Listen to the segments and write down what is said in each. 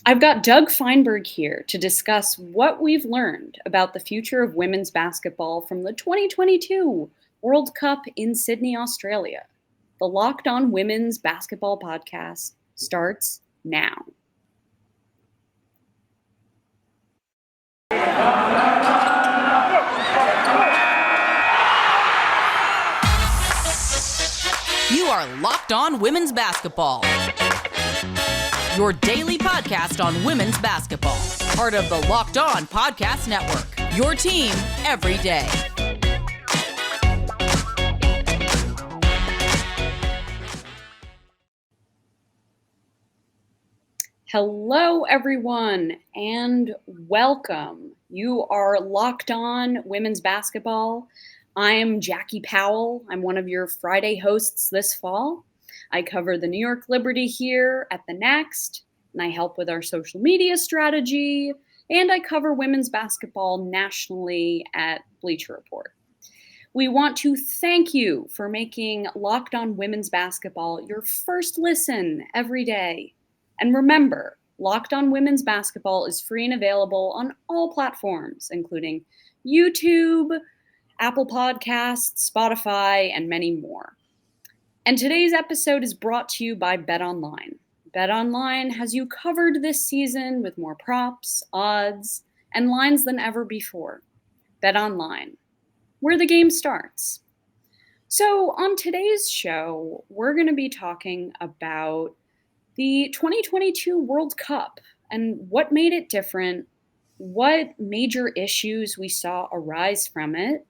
I've got Doug Feinberg here to discuss what we've learned about the future of women's basketball from the 2022 World Cup in Sydney, Australia. The Locked On Women's Basketball podcast starts now. You are Locked On Women's Basketball, your daily podcast on women's basketball. Part of the Locked On Podcast Network, your team every day. Hello, everyone, and welcome. You are Locked On Women's Basketball. I am Jackie Powell. I'm one of your Friday hosts this fall. I cover the New York Liberty here at The Next, and I help with our social media strategy, and I cover women's basketball nationally at Bleacher Report. We want to thank you for making Locked On Women's Basketball your first listen every day. And remember, Locked On Women's Basketball is free and available on all platforms, including YouTube, Apple Podcasts, Spotify, and many more. And today's episode is brought to you by BetOnline. BetOnline has you covered this season with more props, odds, and lines than ever before. BetOnline, where the game starts. So on today's show, we're going to be talking about the 2022 World Cup and what made it different, what major issues we saw arise from it,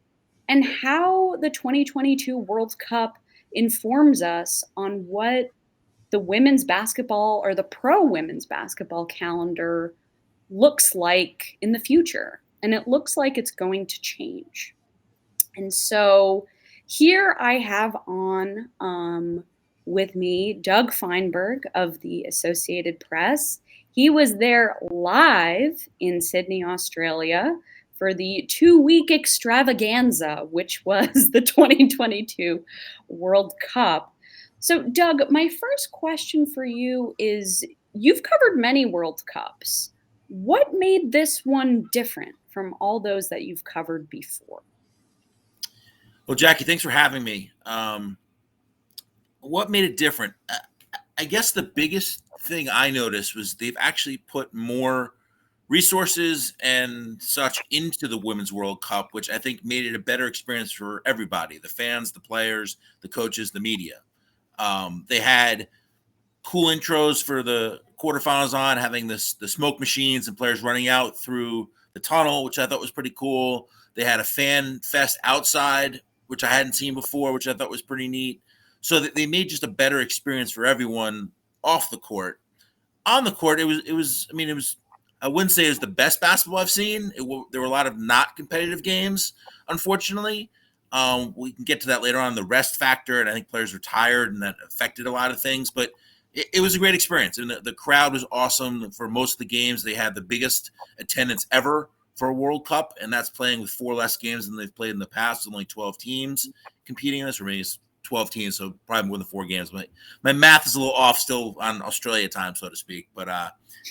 and how the 2022 World Cup informs us on what the women's basketball or the pro women's basketball calendar looks like in the future. And it looks like it's going to change. And so here I have on with me Doug Feinberg of the Associated Press. He was there live in Sydney, Australia, for the 2-week extravaganza, which was the 2022 World Cup. So, Doug, my first question for you is, you've covered many World Cups. What made this one different from all those that you've covered before? Well, Jackie, thanks for having me. What made it different? I guess the biggest thing I noticed was they've actually put more resources and such into the Women's World Cup, which I think made it a better experience for everybody, the fans, the players, the coaches, the media. They had cool intros for the quarterfinals on, having the smoke machines and players running out through the tunnel, which I thought was pretty cool. They had a fan fest outside, which I hadn't seen before, which I thought was pretty neat. So that they made just a better experience for everyone off the court. On the court, it was. I wouldn't say it was the best basketball I've seen. There were a lot of not competitive games, unfortunately. We can get to that later on, the rest factor, and I think players were tired, and that affected a lot of things. But it was a great experience, and the crowd was awesome. For most of the games, they had the biggest attendance ever for a World Cup, and that's playing with 4 less games than they've played in the past. With only 12 teams competing in this, or maybe it's 12 teams, so probably more than 4 games. My math is a little off still on Australia time, so to speak. But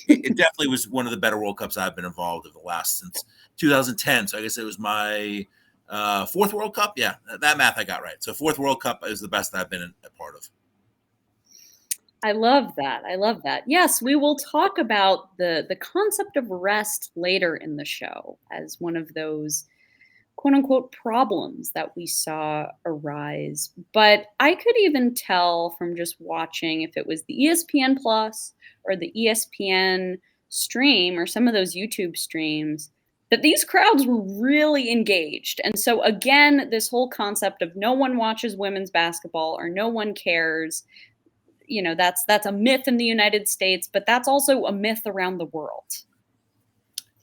it definitely was one of the better World Cups I've been involved in the last since 2010. So I guess it was my 4th World Cup. Yeah, that math I got right. So 4th World Cup is the best I've been a part of. I love that. Yes, we will talk about the concept of rest later in the show as one of those quote-unquote problems that we saw arise. But I could even tell from just watching, if it was the ESPN Plus or the ESPN stream or some of those YouTube streams, that these crowds were really engaged. And so again, this whole concept of no one watches women's basketball or no one cares, that's a myth in the United States, but that's also a myth around the world.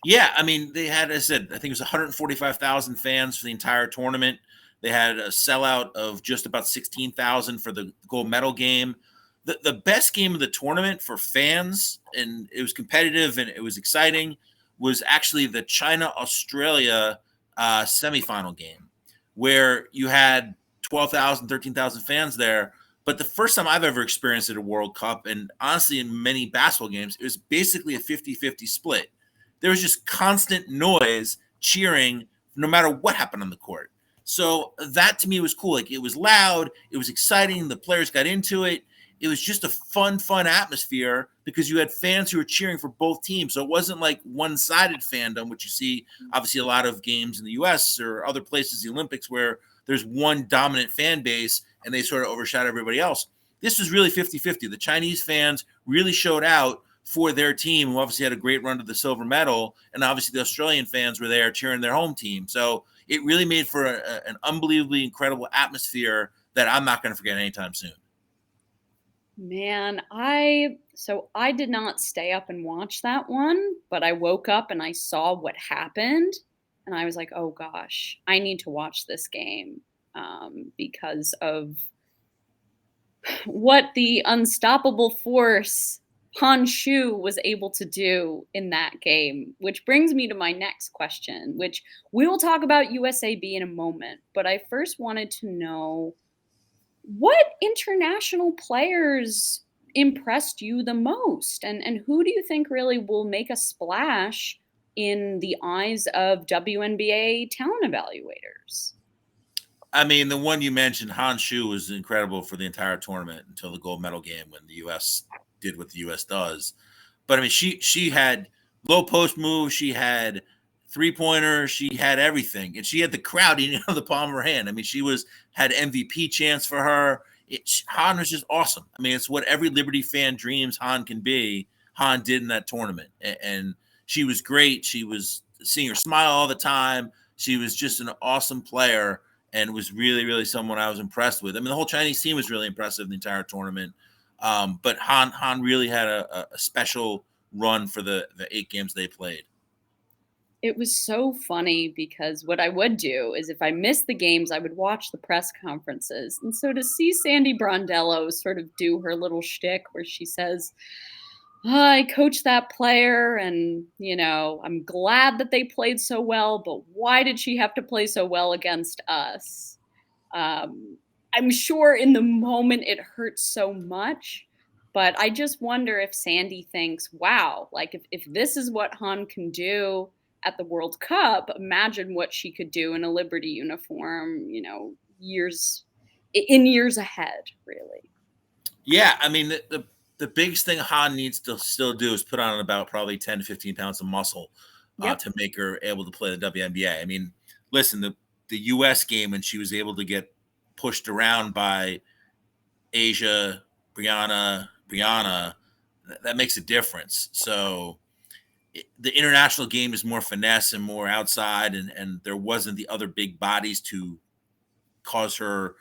Yeah, they had, as I said, I think it was 145,000 fans for the entire tournament. They had a sellout of just about 16,000 for the gold medal game. The best game of the tournament for fans, and it was competitive and it was exciting, was actually the China-Australia semifinal game, where you had 12,000, 13,000 fans there. But the first time I've ever experienced at a World Cup, and honestly in many basketball games, it was basically a 50-50 split. There was just constant noise, cheering, no matter what happened on the court. So that to me was cool. Like, it was loud, it was exciting, the players got into it. It was just a fun atmosphere because you had fans who were cheering for both teams. So it wasn't like one-sided fandom, which you see obviously a lot of games in the US or other places, the Olympics, where there's one dominant fan base and they sort of overshadow everybody else. This was really 50-50. The Chinese fans really showed out for their team, who obviously had a great run to the silver medal, and obviously the Australian fans were there cheering their home team. So it really made for an unbelievably incredible atmosphere that I'm not going to forget anytime soon. Man, I did not stay up and watch that one, but I woke up and I saw what happened, and I was like, "Oh gosh, I need to watch this game," because of what the unstoppable force Han Shu was able to do in that game. Which brings me to my next question, which we will talk about USAB in a moment, but I first wanted to know, what international players impressed you the most? And who do you think really will make a splash in the eyes of WNBA talent evaluators? I mean, the one you mentioned, Han Shu, was incredible for the entire tournament until the gold medal game when the U.S. did what the U.S. does. But I mean, she had low post moves, she had 3-pointers, she had everything, and she had the crowd eating out of the palm of her hand. I mean, had MVP chance for her. Han was just awesome. I mean, it's what every Liberty fan dreams Han can be. Han did in that tournament, and she was great. She was seeing her smile all the time. She was just an awesome player, and was really, really someone I was impressed with. I mean, the whole Chinese team was really impressive the entire tournament. But Han really had a special run for the 8 games they played. It was so funny because what I would do is, if I missed the games, I would watch the press conferences. And so to see Sandy Brondello sort of do her little shtick where she says, I coached that player, and, I'm glad that they played so well, but why did she have to play so well against us? I'm sure in the moment it hurts so much, but I just wonder if Sandy thinks, wow, like if this is what Han can do at the World Cup, imagine what she could do in a Liberty uniform, years ahead, really. Yeah, I mean, the biggest thing Han needs to still do is put on about probably 10 to 15 pounds of muscle to make her able to play the WNBA. I mean, listen, the U.S. game when she was able to get pushed around by Asia, Brionna, that makes a difference. So the international game is more finesse and more outside, and there wasn't the other big bodies to cause her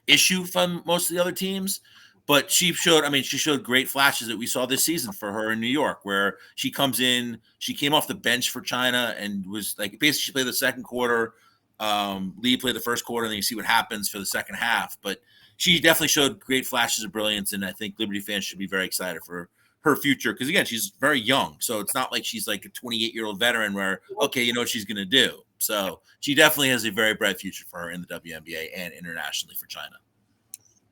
issue from most of the other teams. But she showed great flashes that we saw this season for her in New York, where she comes in, she came off the bench for China and was like, basically she played the second quarter, Lee played the first quarter, and then you see what happens for the second half. But she definitely showed great flashes of brilliance, and I think Liberty fans should be very excited for her future, because again, she's very young, so it's not like she's like a 28-year-old veteran where, okay, you know what she's going to do. So she definitely has a very bright future for her in the WNBA and internationally for China.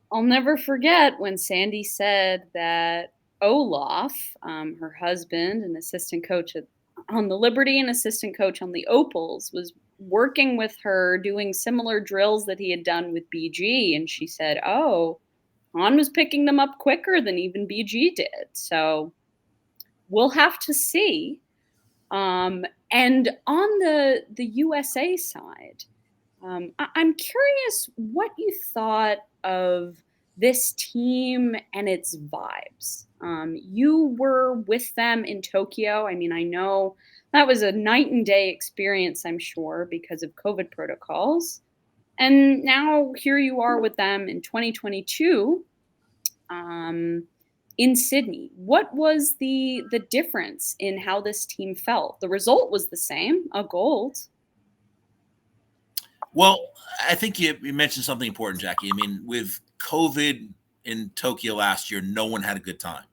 I'll never forget when Sandy said that Olaf, her husband and assistant coach on the Liberty and assistant coach on the Opals, was working with her doing similar drills that he had done with BG, and she said, oh, Han was picking them up quicker than even BG did. So we'll have to see. And on the USA side, I'm curious what you thought of this team and its vibes. You were with them in Tokyo. I mean, I know that was a night and day experience, I'm sure, because of COVID protocols. And now here you are with them in 2022 in Sydney. What was the difference in how this team felt? The result was the same, a gold. Well, I think you mentioned something important, Jackie. I mean, with COVID in Tokyo last year, no one had a good time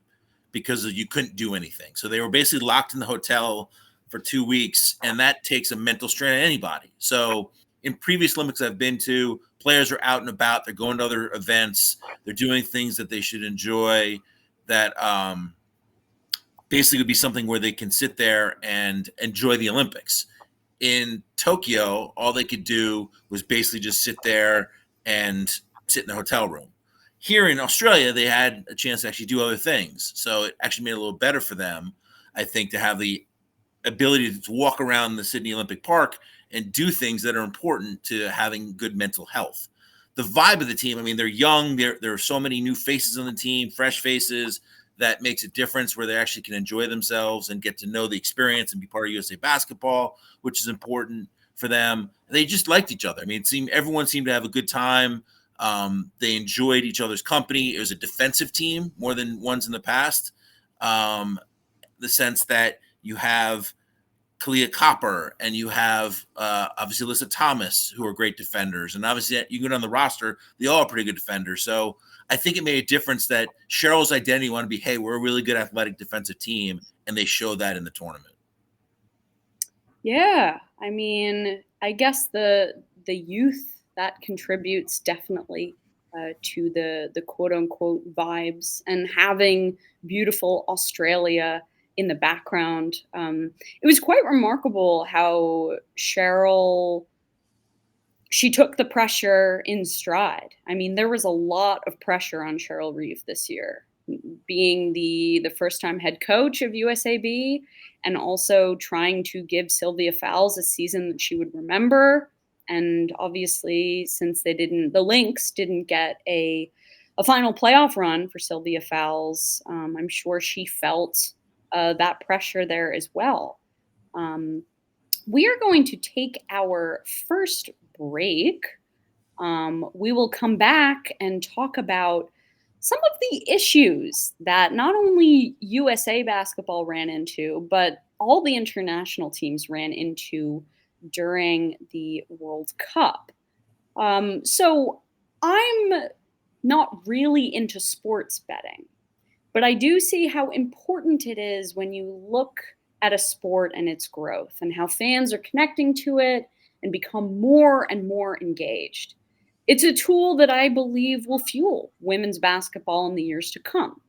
because you couldn't do anything. So they were basically locked in the hotel for 2 weeks, and that takes a mental strain on anybody. So in previous Olympics I've been to, players are out and about. They're going to other events. They're doing things that they should enjoy that basically would be something where they can sit there and enjoy the Olympics. In Tokyo, all they could do was basically just sit there and sit in the hotel room. Here in Australia, they had a chance to actually do other things. So it actually made it a little better for them, I think, to have the ability to walk around the Sydney Olympic Park and do things that are important to having good mental health. The vibe of the team, I mean, they're young. There are so many new faces on the team, fresh faces, that makes a difference where they actually can enjoy themselves and get to know the experience and be part of USA basketball, which is important for them. They just liked each other. I mean, everyone seemed to have a good time. They enjoyed each other's company. It was a defensive team more than ones in the past. The sense that you have Kalia Copper and you have obviously Alyssa Thomas, who are great defenders. And obviously you go down the roster, they all are pretty good defenders. So I think it made a difference that Cheryl's identity wanted to be, hey, we're a really good athletic defensive team. And they showed that in the tournament. Yeah. I mean, I guess the youth that contributes definitely to the quote unquote vibes, and having beautiful Australia in the background. It was quite remarkable how Cheryl, she took the pressure in stride. I mean, there was a lot of pressure on Cheryl Reeve this year, being the first-time head coach of USAB, and also trying to give Sylvia Fowles a season that she would remember. And obviously, since the Lynx didn't get a final playoff run for Sylvia Fowles, I'm sure she felt that pressure there as well. We are going to take our first break. We will come back and talk about some of the issues that not only USA basketball ran into, but all the international teams ran into during the World Cup. So I'm not really into sports betting, but I do see how important it is when you look at a sport and its growth and how fans are connecting to it and become more and more engaged. It's a tool that I believe will fuel women's basketball in the years to come.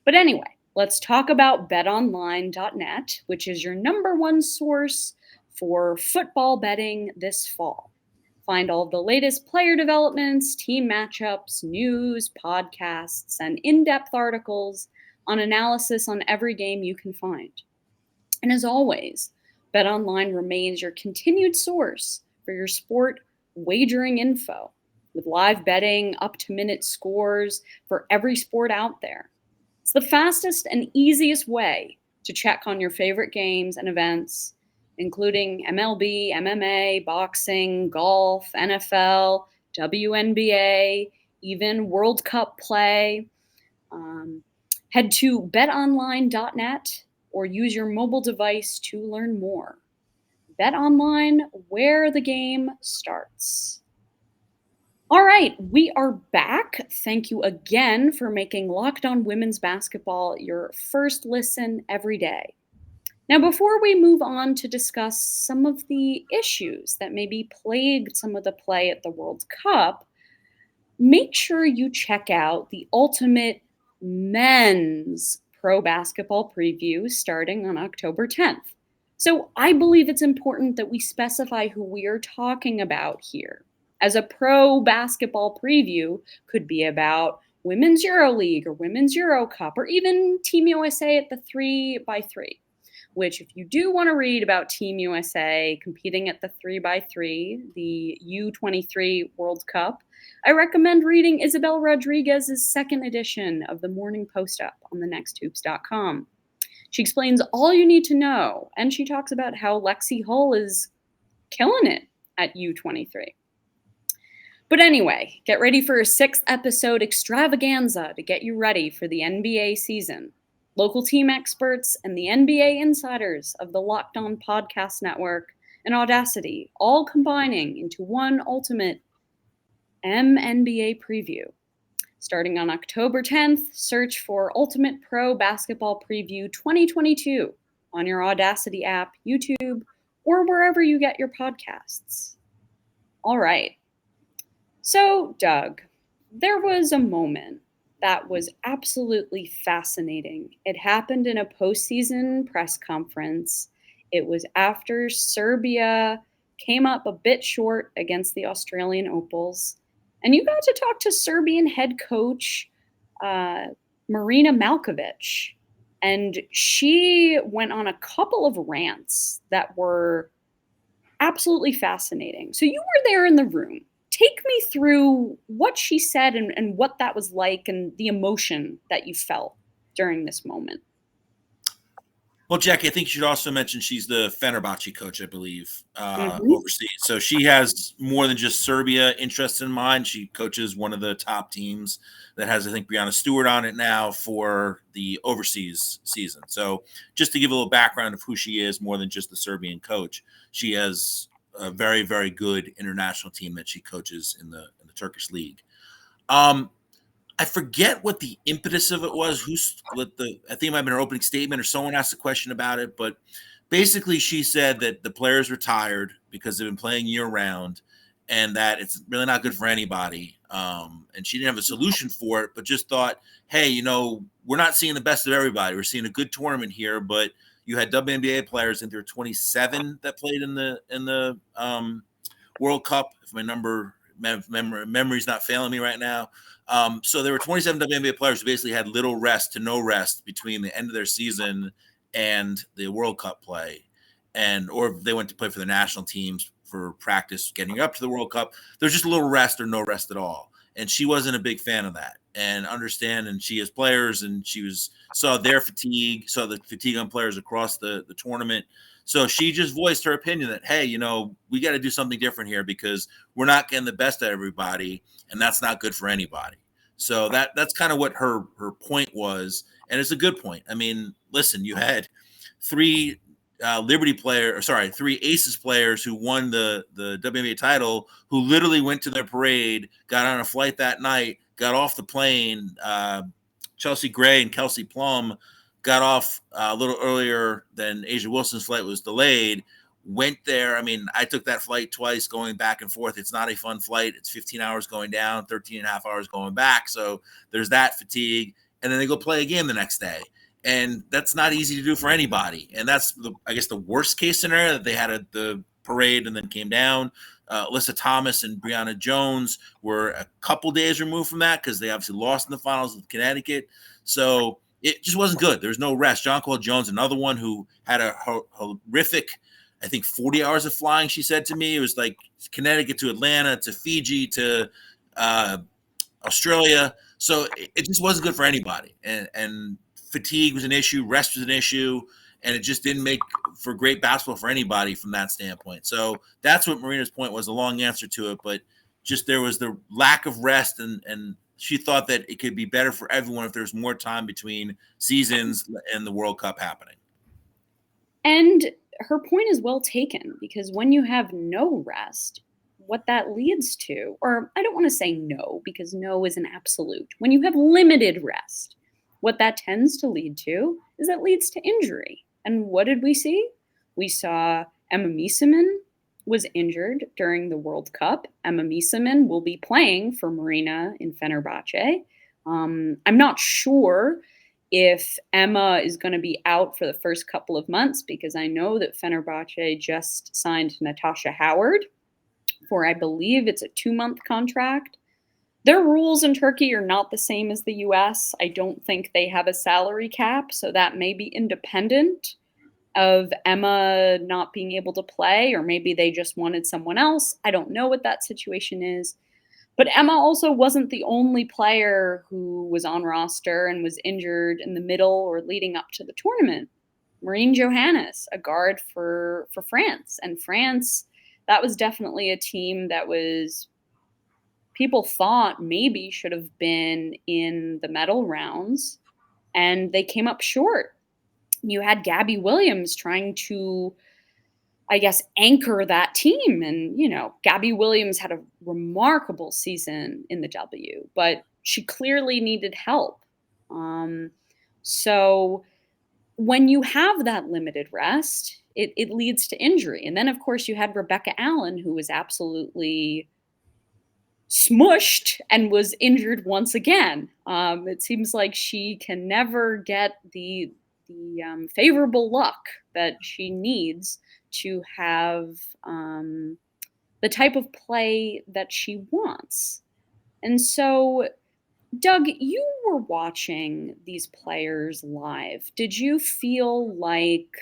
But anyway, let's talk about betonline.net, which is your number one source for football betting this fall. Find all the latest player developments, team matchups, news, podcasts, and in-depth articles on analysis on every game you can find. And as always, BetOnline remains your continued source for your sport wagering info, with live betting, up-to-minute scores for every sport out there. It's the fastest and easiest way to check on your favorite games and events, including MLB, MMA, boxing, golf, NFL, WNBA, even World Cup play. Head to betonline.net or use your mobile device to learn more. BetOnline, where the game starts. All right, we are back. Thank you again for making Locked On Women's Basketball your first listen every day. Now, before we move on to discuss some of the issues that maybe plagued some of the play at the World Cup, make sure you check out the ultimate men's pro basketball preview starting on October 10th. So I believe it's important that we specify who we are talking about here, as a pro basketball preview could be about Women's EuroLeague or Women's Euro Cup or even Team USA at the 3x3, which if you do want to read about Team USA competing at the 3x3, the U23 World Cup, I recommend reading Isabel Rodriguez's second edition of the Morning Post-Up on thenexthoops.com. She explains all you need to know, and she talks about how Lexi Hull is killing it at U23. But anyway, get ready for a 6th episode extravaganza to get you ready for the NBA season. Local team experts and the NBA insiders of the Locked On Podcast Network and Audacity all combining into one ultimate MNBA preview. Starting on October 10th, search for Ultimate Pro Basketball Preview 2022 on your Audacity app, YouTube, or wherever you get your podcasts. All right. So, Doug, there was a moment that was absolutely fascinating. It happened in a postseason press conference. It was after Serbia came up a bit short against the Australian Opals. And you got to talk to Serbian head coach uh, Marina Malkovic. And she went on a couple of rants that were absolutely fascinating. So you were there in the room. Take me through what she said and what that was like and the emotion that you felt during this moment. Well, Jackie, I think you should also mention she's the Fenerbahce coach, I believe, Mhm. overseas. So she has more than just Serbia interests in mind. She coaches one of the top teams that has, I think, Brionna Stewart on it now for the overseas season. So just to give a little background of who she is, more than just the Serbian coach, she has a very, very good international team that she coaches in the Turkish league. Um, I forget what the impetus of it was. I think it might have been her opening statement or someone asked a question about it. But basically, she said that the players were tired because they've been playing year round and that it's really not good for anybody. And she didn't have a solution for it, but just thought, hey, we're not seeing the best of everybody. We're seeing a good tournament here, but you had WNBA players, and there were 27 that played in the World Cup, if my memory's not failing me right now. So there were 27 WNBA players who basically had little rest to no rest between the end of their season and the World Cup play, or they went to play for the national teams for practice getting up to the World Cup. There's just a little rest or no rest at all, and she wasn't a big fan of that. And she has players, and saw their fatigue, saw the fatigue on players across the tournament. So she just voiced her opinion that, hey, we got to do something different here because we're not getting the best out of everybody, and that's not good for anybody. So that's kind of what her point was, and it's a good point. I mean, listen, you had three three Aces players who won the WNBA title, who literally went to their parade, got on a flight that night, got off the plane. Chelsa Gray and Kelsey Plum got off a little earlier than Asia Wilson's flight was delayed, went there. I mean, I took that flight twice going back and forth. It's not a fun flight. It's 15 hours going down, 13 and a half hours going back. So there's that fatigue. And then they go play a game the next day. And that's not easy to do for anybody. And that's, I guess, the worst case scenario, that they had the parade and then came down. Alyssa Thomas and Brionna Jones were a couple days removed from that because they obviously lost in the finals with Connecticut. So it just wasn't good. There was no rest. Jonquel Jones, another one who had a horrific, I think, 40 hours of flying, she said to me. It was like Connecticut to Atlanta to Fiji to Australia. So it just wasn't good for anybody. And fatigue was an issue. Rest was an issue. And it just didn't make for great basketball for anybody from that standpoint. So that's what Marina's point was, a long answer to it. But just there was the lack of rest, and she thought that it could be better for everyone if there's more time between seasons and the World Cup happening. And her point is well taken, because when you have no rest, what that leads to, or I don't want to say no, because no is an absolute. When you have limited rest, what that tends to lead to is that leads to injury. And what did we see? We saw Emma Miesemann was injured during the World Cup. Emma Miesemann will be playing for Marina in Fenerbahce. I'm not sure if Emma is going to be out for the first couple of months, because I know that Fenerbahce just signed Natasha Howard for, I believe it's a 2-month contract. Their rules in Turkey are not the same as the US. I don't think they have a salary cap, so that may be independent of Emma not being able to play, or maybe they just wanted someone else. I don't know what that situation is. But Emma also wasn't the only player who was on roster and was injured in the middle or leading up to the tournament. Marine Johannes, a guard for France. And France, that was definitely a team that was, people thought maybe should have been in the medal rounds, and they came up short. You had Gabby Williams trying to, I guess, anchor that team. And, Gabby Williams had a remarkable season in the W, but she clearly needed help. So when you have that limited rest, it leads to injury. And then, of course, you had Rebecca Allen, who was absolutely smushed and was injured once again. It seems like she can never get the favorable luck that she needs to have the type of play that she wants. And so, Doug, you were watching these players live. Did you feel like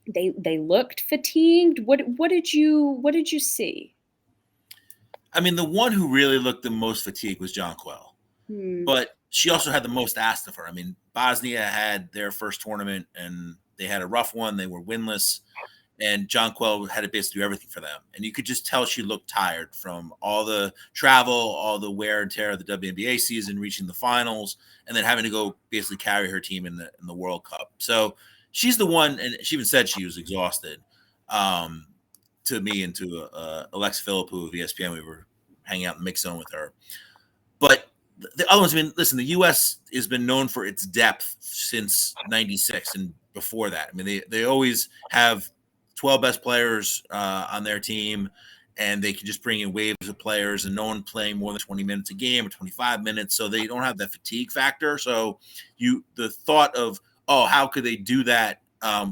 they looked fatigued? What did you see? I mean, the one who really looked the most fatigued was Jonquel, but she also had the most asked of her. I mean, Bosnia had their first tournament and they had a rough one. They were winless, and Jonquel had to basically do everything for them. And you could just tell she looked tired from all the travel, all the wear and tear of the WNBA season, reaching the finals, and then having to go basically carry her team in the World Cup. So she's the one, and she even said she was exhausted. To me and to Alexa Philippou of ESPN, we were hanging out in the mix zone with her. But the other ones, I mean, listen, the U.S. has been known for its depth since '96 and before that. I mean, they always have 12 best players on their team, and they can just bring in waves of players, and no one playing more than 20 minutes a game or 25 minutes, so they don't have that fatigue factor. So the thought of, oh, how could they do that?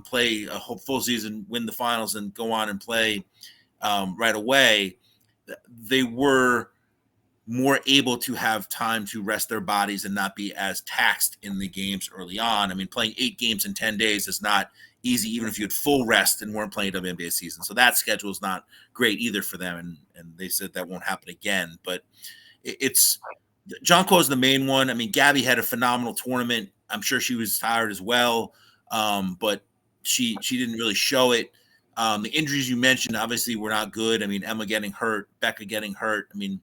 Play a whole full season, win the finals, and go on and play right away. They were more able to have time to rest their bodies and not be as taxed in the games early on. I mean, playing 8 games in 10 days is not easy, even if you had full rest and weren't playing WNBA season. So that schedule is not great either for them. And they said that won't happen again. But it's Jonquel is the main one. I mean, Gabby had a phenomenal tournament. I'm sure she was tired as well. But she didn't really show it. The injuries you mentioned obviously were not good. I mean, Emma getting hurt, Becca getting hurt. I mean,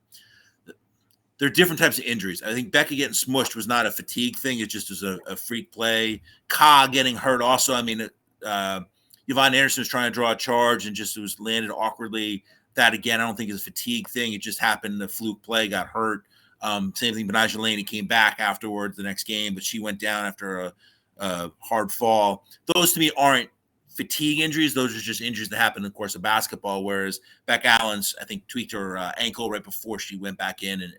there are different types of injuries. I think Becca getting smushed was not a fatigue thing. It just was a freak play. Ka getting hurt also. I mean, Yvonne Anderson was trying to draw a charge and just was landed awkwardly. That, again, I don't think is a fatigue thing. It just happened. The fluke play, got hurt. Same thing, Benaja Laney came back afterwards the next game, but she went down after a hard fall. Those to me aren't fatigue injuries. Those are just injuries that happen in the course of basketball, whereas Beck Allen's, I think, tweaked her ankle right before she went back in and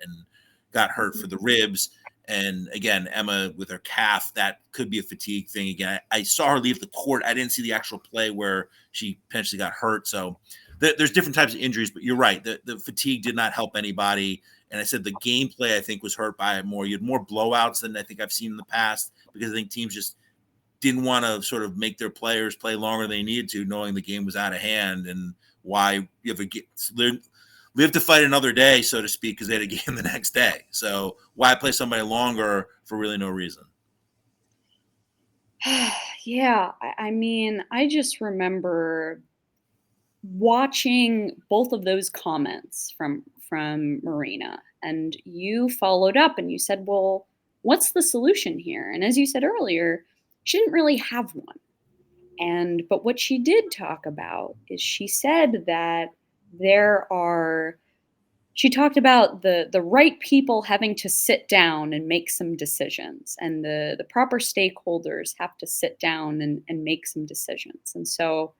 got hurt for the ribs. And again, Emma with her calf, that could be a fatigue thing. Again, I saw her leave the court. I didn't see the actual play where she potentially got hurt. So there's different types of injuries, but you're right. The fatigue did not help anybody. And I said the gameplay, I think, was hurt by it more. You had more blowouts than I think I've seen in the past, because I think teams just didn't want to sort of make their players play longer than they needed to, knowing the game was out of hand. And why you have live to fight another day, so to speak, because they had a game the next day. So why play somebody longer for really no reason? Yeah, I mean, I just remember watching both of those comments from Marina, and you followed up and you said, well, what's the solution here? And as you said earlier, she didn't really have one. But what she did talk about is she said that she talked about the right people having to sit down and make some decisions, and the proper stakeholders have to sit down and make some decisions. And so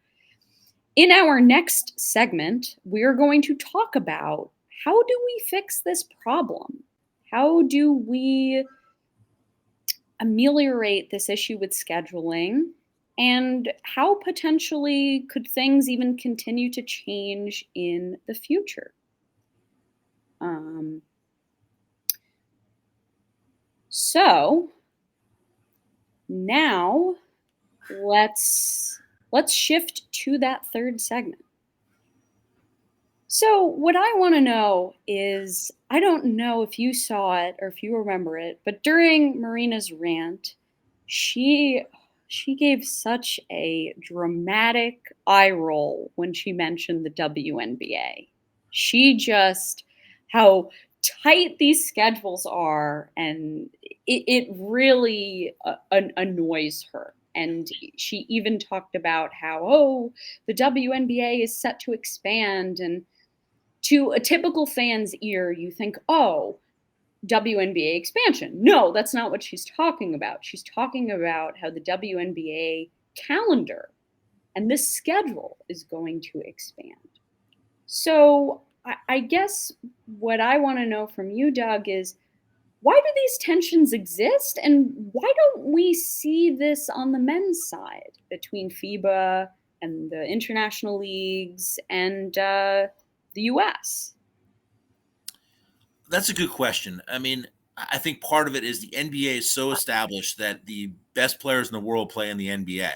in our next segment, we're going to talk about, how do we fix this problem? How do we ameliorate this issue with scheduling? And how potentially could things even continue to change in the future? So now let's shift to that third segment. So what I want to know is, I don't know if you saw it or if you remember it, but during Marina's rant, she gave such a dramatic eye roll when she mentioned the WNBA. How tight these schedules are, and it really annoys her. And she even talked about how, the WNBA is set to expand. And to a typical fan's ear, you think, WNBA expansion. No, that's not what she's talking about. She's talking about how the WNBA calendar and the schedule is going to expand. So I guess what I want to know from you, Doug, is why do these tensions exist, and why don't we see this on the men's side between FIBA and the international leagues and the U.S.? That's a good question. I mean, I think part of it is the NBA is so established that the best players in the world play in the NBA.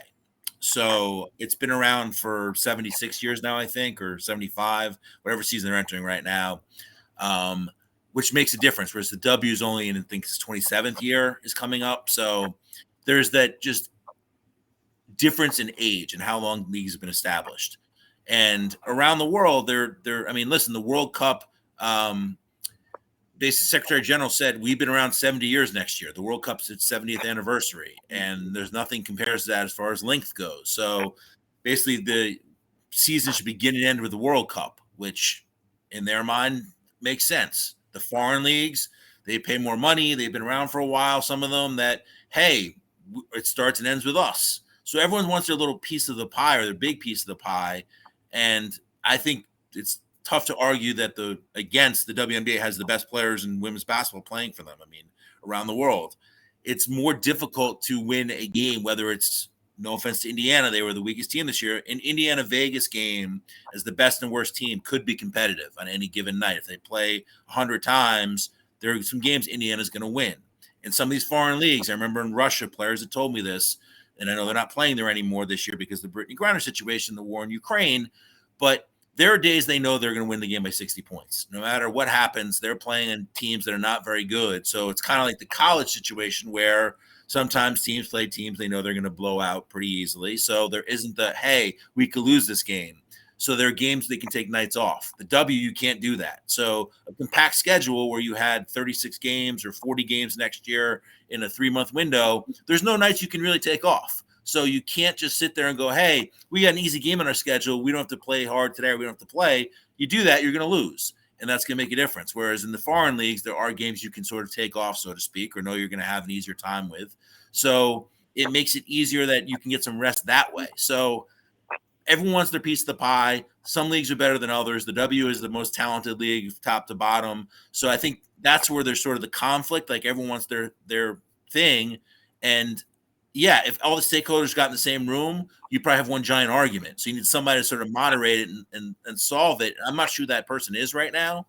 So it's been around for 76 years now, I think, or 75, whatever season they're entering right now, which makes a difference. Whereas the W is only in, I think, its 27th year is coming up. So there's that just difference in age and how long leagues have been established. And around the world, I mean, listen, the World Cup, basically Secretary General said we've been around 70 years next year. The World Cup's its 70th anniversary, and there's nothing compares to that as far as length goes. So basically the season should begin and end with the World Cup, which in their mind makes sense. The foreign leagues, they pay more money. They've been around for a while. Some of them that, hey, it starts and ends with us. So everyone wants their little piece of the pie or their big piece of the pie. And I think it's tough to argue that the WNBA has the best players in women's basketball playing for them. I mean, around the world, it's more difficult to win a game, whether it's, no offense to Indiana, they were the weakest team this year. An Indiana-Vegas game as the best and worst team could be competitive on any given night. If they play 100 times, there are some games Indiana's going to win. In some of these foreign leagues, I remember in Russia, players had told me this, and I know they're not playing there anymore this year because of the Brittany Griner situation, the war in Ukraine, but there are days they know they're going to win the game by 60 points. No matter what happens, they're playing in teams that are not very good. So it's kind of like the college situation where sometimes teams play teams they know they're going to blow out pretty easily. So there isn't the, hey, we could lose this game. So there are games they can take nights off. The W, you can't do that. So a compact schedule where you had 36 games or 40 games next year in a 3-month window, there's no nights you can really take off. So you can't just sit there and go, hey, we got an easy game on our schedule. We don't have to play hard today. We don't have to play. You do that, you're going to lose. And that's going to make a difference. Whereas in the foreign leagues, there are games you can sort of take off, so to speak, or know you're going to have an easier time with. So it makes it easier that you can get some rest that way. So everyone wants their piece of the pie. Some leagues are better than others. The W is the most talented league, top to bottom. So I think that's where there's sort of the conflict. Like everyone wants their thing. And yeah, if all the stakeholders got in the same room, you probably have one giant argument. So you need somebody to sort of moderate it and solve it. I'm not sure who that person is right now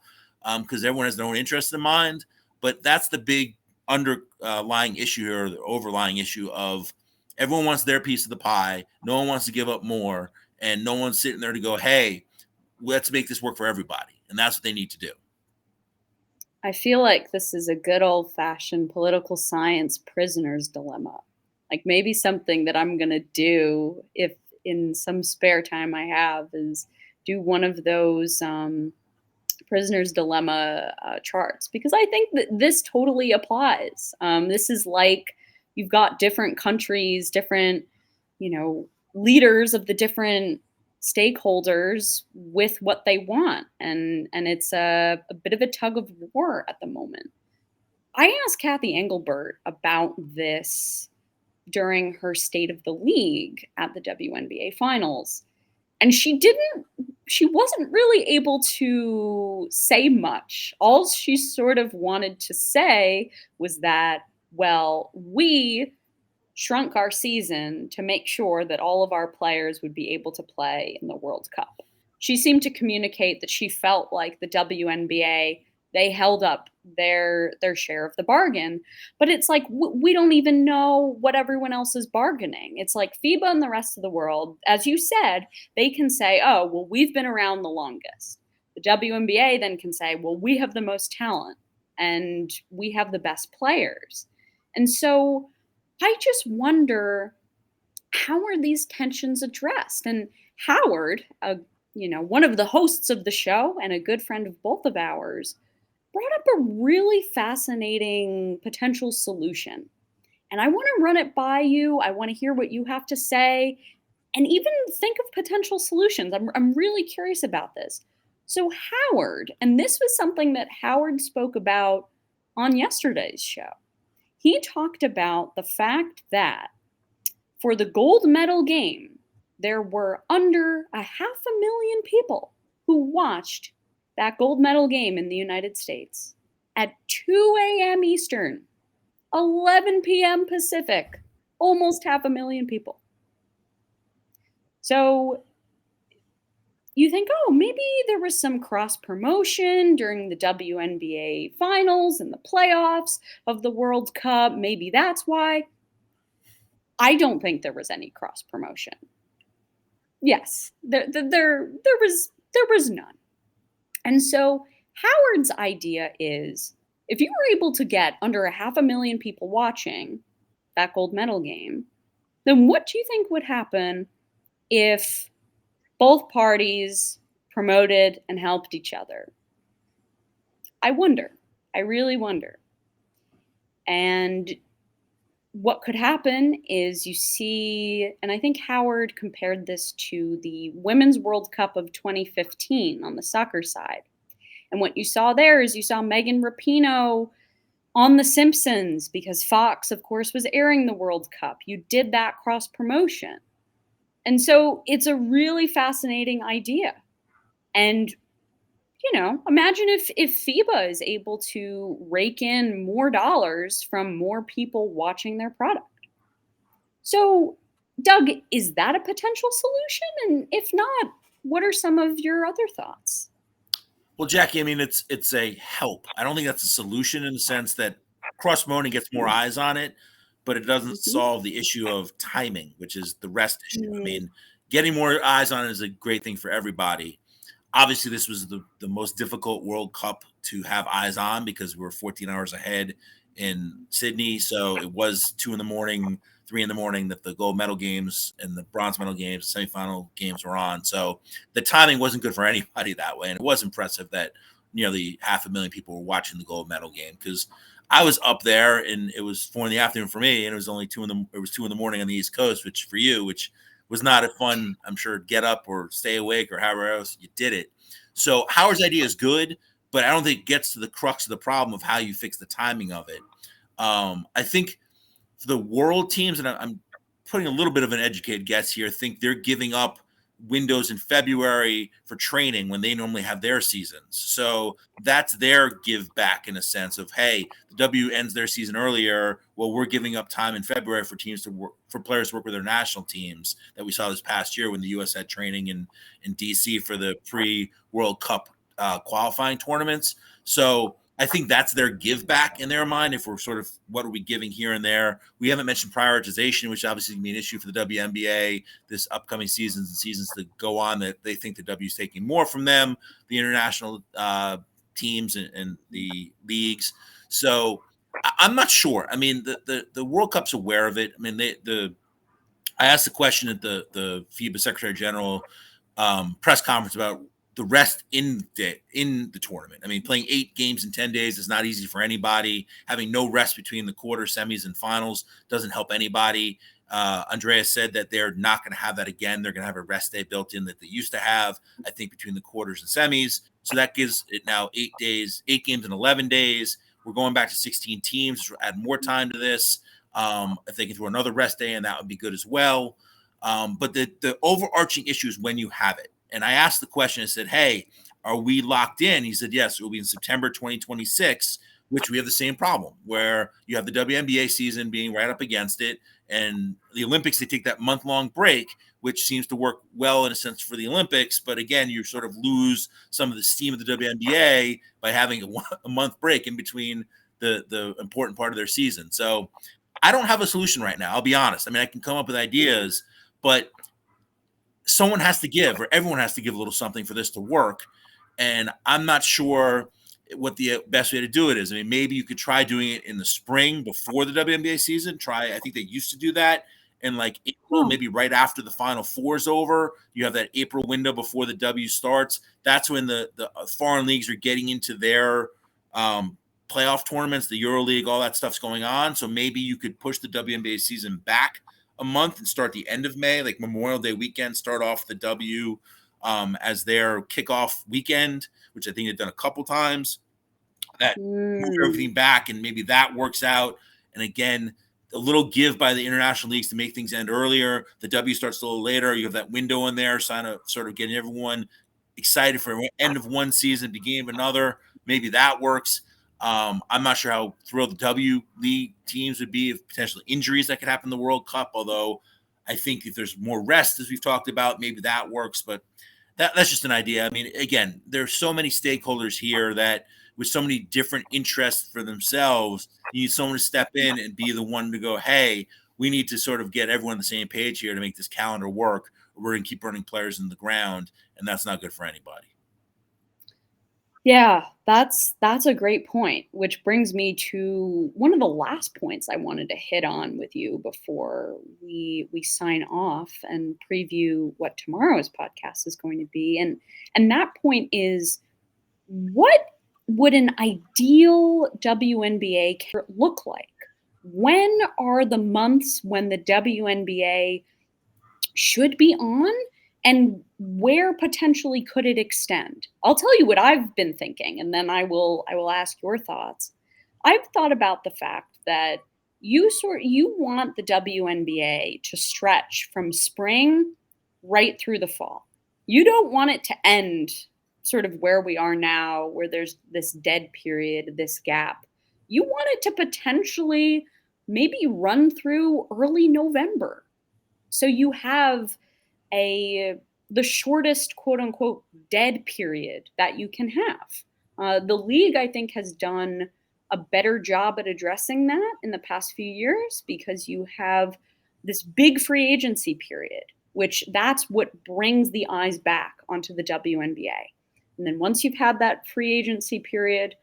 because everyone has their own interest in mind. But that's the big underlying issue here, or the overlying issue of everyone wants their piece of the pie. No one wants to give up more. And no one's sitting there to go, hey, let's make this work for everybody. And that's what they need to do. I feel like this is a good old-fashioned political science prisoner's dilemma. Like maybe something that I'm going to do if in some spare time I have is do one of those prisoner's dilemma charts, because I think that this totally applies. This is like you've got different countries, different, leaders of the different stakeholders with what they want. And it's a bit of a tug of war at the moment. I asked Kathy Engelbert about this during her State of the League at the WNBA Finals. And she wasn't really able to say much. All she sort of wanted to say was that, well, we shrunk our season to make sure that all of our players would be able to play in the World Cup. She seemed to communicate that she felt like the WNBA, they held up their share of the bargain. But it's like, we don't even know what everyone else is bargaining. It's like FIBA and the rest of the world, as you said, they can say, oh, well, we've been around the longest. The WNBA then can say, well, we have the most talent and we have the best players. And so I just wonder, how are these tensions addressed? And Howard, one of the hosts of the show and a good friend of both of ours, brought up a really fascinating potential solution. And I want to run it by you. I want to hear what you have to say and even think of potential solutions. I'm really curious about this. So Howard, and this was something that Howard spoke about on yesterday's show. He talked about the fact that For the gold medal game, there were under 500,000 people who watched that gold medal game in the United States at 2 a.m. Eastern, 11 p.m. Pacific, almost 500,000 people. So you think, oh, maybe there was some cross promotion during the WNBA Finals and the playoffs of the World Cup. Maybe that's why. I don't think there was any cross promotion. Yes, there was none. And so Howard's idea is, if you were able to get under 500,000 people watching that gold medal game, then what do you think would happen if both parties promoted and helped each other? I wonder. I really wonder. And what could happen is you see, and I think Howard compared this to the Women's World Cup of 2015 on the soccer side. And what you saw there is you saw Megan Rapinoe on The Simpsons, because Fox, of course, was airing the World Cup. You did that cross promotion. And so it's a really fascinating idea. And, imagine if FIBA is able to rake in more dollars from more people watching their product. So, Doug, is that a potential solution? And if not, what are some of your other thoughts? Well, Jackie, I mean, it's a help. I don't think that's a solution in the sense that cross-promoting gets more eyes on it, but it doesn't solve the issue of timing, which is the rest issue. I mean, getting more eyes on it is a great thing for everybody. Obviously, this was the most difficult World Cup to have eyes on because we were 14 hours ahead in Sydney. So it was 2 a.m, 3 a.m. that the gold medal games and the bronze medal games, semifinal games were on. So the timing wasn't good for anybody that way. And it was impressive that nearly 500,000 people were watching the gold medal game, because I was up there and it was 4 p.m. for me, and it was only 2 a.m. on the East Coast, which for you, which was not a fun, I'm sure, get up or stay awake or however else you did it. So Howard's idea is good, but I don't think it gets to the crux of the problem of how you fix the timing of it. I think for the world teams, and I'm putting a little bit of an educated guess here, think they're giving up windows in February for training when they normally have their seasons. So that's their give back in a sense of, hey, the W ends their season earlier. Well, we're giving up time in February for teams to work, for players to work with their national teams that we saw this past year when the U.S. had training in DC for the pre-World Cup qualifying tournaments. So I think that's their give back in their mind. If we're sort of, what are we giving here and there? We haven't mentioned prioritization, which obviously can be an issue for the WNBA this upcoming seasons and seasons to go on, that they think the W is taking more from them, the international teams and the leagues. So I'm not sure. I mean, the World Cup's aware of it. I mean, I asked the question at the FIBA Secretary General press conference about the rest in the tournament. I mean, playing 8 games in 10 days is not easy for anybody. Having no rest between the quarter, semis, and finals doesn't help anybody. Andreas said that they're not going to have that again. They're going to have a rest day built in that they used to have, I think, between the quarters and semis. So that gives it now 8 days, 8 games in 11 days. We're going back to 16 teams, which will add more time to this. If they can throw another rest day, and that would be good as well. But the overarching issue is when you have it. And I asked the question, I said, hey, are we locked in? He said, yes, it will be in September 2026, which we have the same problem where you have the WNBA season being right up against it. And the Olympics, they take that month-long break, which seems to work well in a sense for the Olympics. But again, you sort of lose some of the steam of the WNBA by having a month break in between the important part of their season. So I don't have a solution right now. I'll be honest. I mean, I can come up with ideas, but someone has to give, or everyone has to give a little something for this to work. And I'm not sure what the best way to do it is. I mean, maybe you could try doing it in the spring before the WNBA season. I think they used to do that in like April, maybe right after the Final Four is over. You have that April window before the W starts. That's when the foreign leagues are getting into their playoff tournaments, the EuroLeague, all that stuff's going on. So maybe you could push the WNBA season back a month and start the end of May, like Memorial Day weekend, start off the W as their kickoff weekend, which I think they've done a couple times. That move everything back, and maybe that works out. And again, a little give by the international leagues to make things end earlier. The W starts a little later. You have that window in there, sort of getting everyone excited for end of one season, beginning of another. Maybe that works. I'm not sure how thrilled the W League teams would be if potential injuries that could happen in the World Cup, although I think if there's more rest, as we've talked about, maybe that works. But that's just an idea. I mean, again, there's so many stakeholders here that with so many different interests for themselves, you need someone to step in and be the one to go, hey, we need to sort of get everyone on the same page here to make this calendar work. We're going to keep running players in the ground, and that's not good for anybody. Yeah, that's a great point, which brings me to one of the last points I wanted to hit on with you before we sign off and preview what tomorrow's podcast is going to be. And that point is, what would an ideal WNBA look like? When are the months when the WNBA should be on? And where potentially could it extend? I'll tell you what I've been thinking, and then I will ask your thoughts. I've thought about the fact that you want the WNBA to stretch from spring right through the fall. You don't want it to end sort of where we are now, where there's this dead period, this gap. You want it to potentially maybe run through early November. So you have the shortest quote unquote dead period that you can have. The league, I think, has done a better job at addressing that in the past few years, because you have this big free agency period, which that's what brings the eyes back onto the WNBA. And then once you've had that free agency period,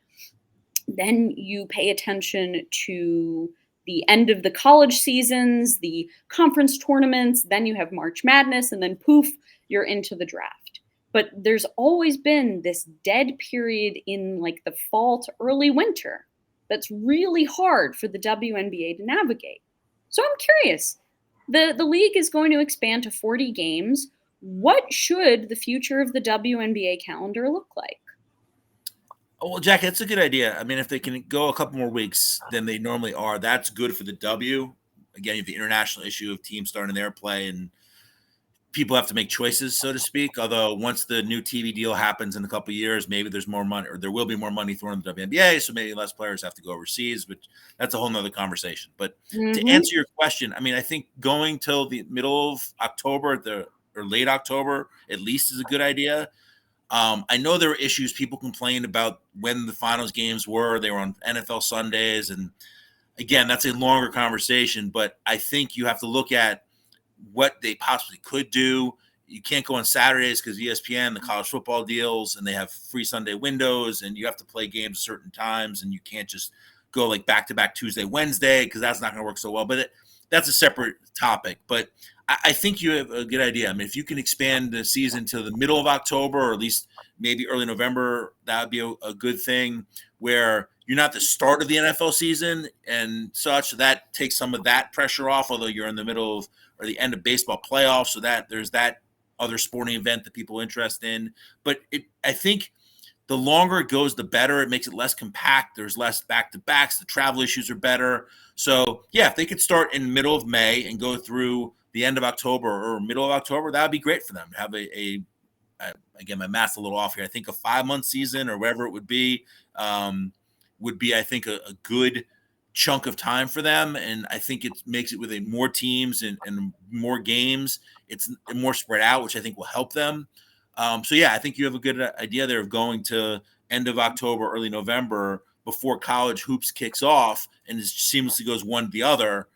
then you pay attention to the end of the college seasons, the conference tournaments, then you have March Madness, and then poof, you're into the draft. But there's always been this dead period in like the fall to early winter that's really hard for the WNBA to navigate. So I'm curious, the league is going to expand to 40 games. What should the future of the WNBA calendar look like? Well, Jack, that's a good idea. I mean, if they can go a couple more weeks than they normally are, that's good for the W. Again, you have the international issue of teams starting their play, and people have to make choices, so to speak. Although once the new TV deal happens in a couple of years, maybe there's more money, or there will be more money thrown in the WNBA, so maybe less players have to go overseas, but that's a whole nother conversation. But to answer your question, I mean, I think going till the middle of October or late October at least is a good idea. I know there were issues. People complained about when the finals games were. They were on NFL Sundays. And again, that's a longer conversation, but I think you have to look at what they possibly could do. You can't go on Saturdays because ESPN, the college football deals, and they have free Sunday windows, and you have to play games at certain times, and you can't just go like back-to-back Tuesday, Wednesday, because that's not going to work so well. But that's a separate topic. But I think you have a good idea. I mean, if you can expand the season to the middle of October, or at least maybe early November, that would be a good thing, where you're not the start of the NFL season and such. So that takes some of that pressure off, although you're in the middle of or the end of baseball playoffs. So that there's that other sporting event that people are interested in. But I think the longer it goes, the better. It makes it less compact. There's less back-to-backs. The travel issues are better. So, yeah, if they could start in the middle of May and go through the end of October or middle of October, that would be great for them to have again, my math's a little off here. I think a 5-month season or whatever it would be, I think, a good chunk of time for them. And I think it makes it with more teams and more games. It's more spread out, which I think will help them. So, yeah, I think you have a good idea there of going to end of October, early November before college hoops kicks off, and it seamlessly goes one to the other.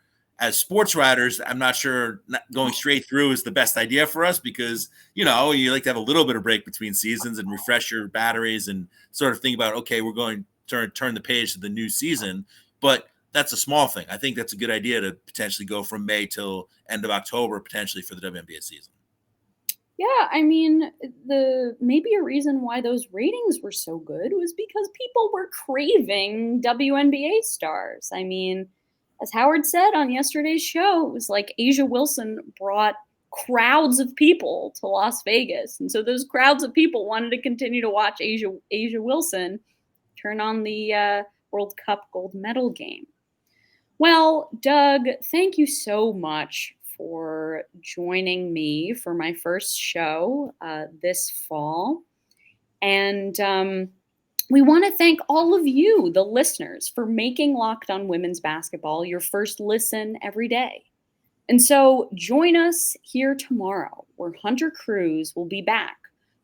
As sports writers, I'm not sure going straight through is the best idea for us because, you like to have a little bit of break between seasons and refresh your batteries and sort of think about, okay, we're going to turn the page to the new season. But that's a small thing. I think that's a good idea to potentially go from May till end of October, potentially for the WNBA season. Yeah, I mean, maybe a reason why those ratings were so good was because people were craving WNBA stars. I mean, as Howard said on yesterday's show, it was like A'ja Wilson brought crowds of people to Las Vegas. And so those crowds of people wanted to continue to watch A'ja Wilson turn on the World Cup gold medal game. Well, Doug, thank you so much for joining me for my first show this fall. And we want to thank all of you, the listeners, for making Locked On Women's Basketball your first listen every day. And so join us here tomorrow, where Hunter Cruz will be back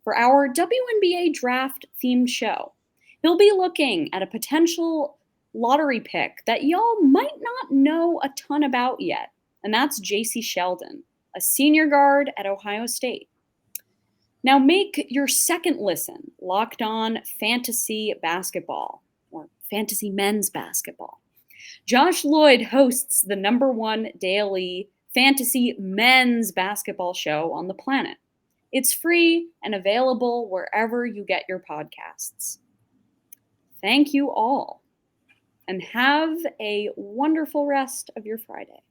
for our WNBA draft themed show. He'll be looking at a potential lottery pick that y'all might not know a ton about yet, and that's JC Sheldon, a senior guard at Ohio State. Now make your second listen Locked On Fantasy Basketball, or Fantasy Men's Basketball. Josh Lloyd hosts the #1 daily fantasy men's basketball show on the planet. It's free and available wherever you get your podcasts. Thank you all, and have a wonderful rest of your Friday.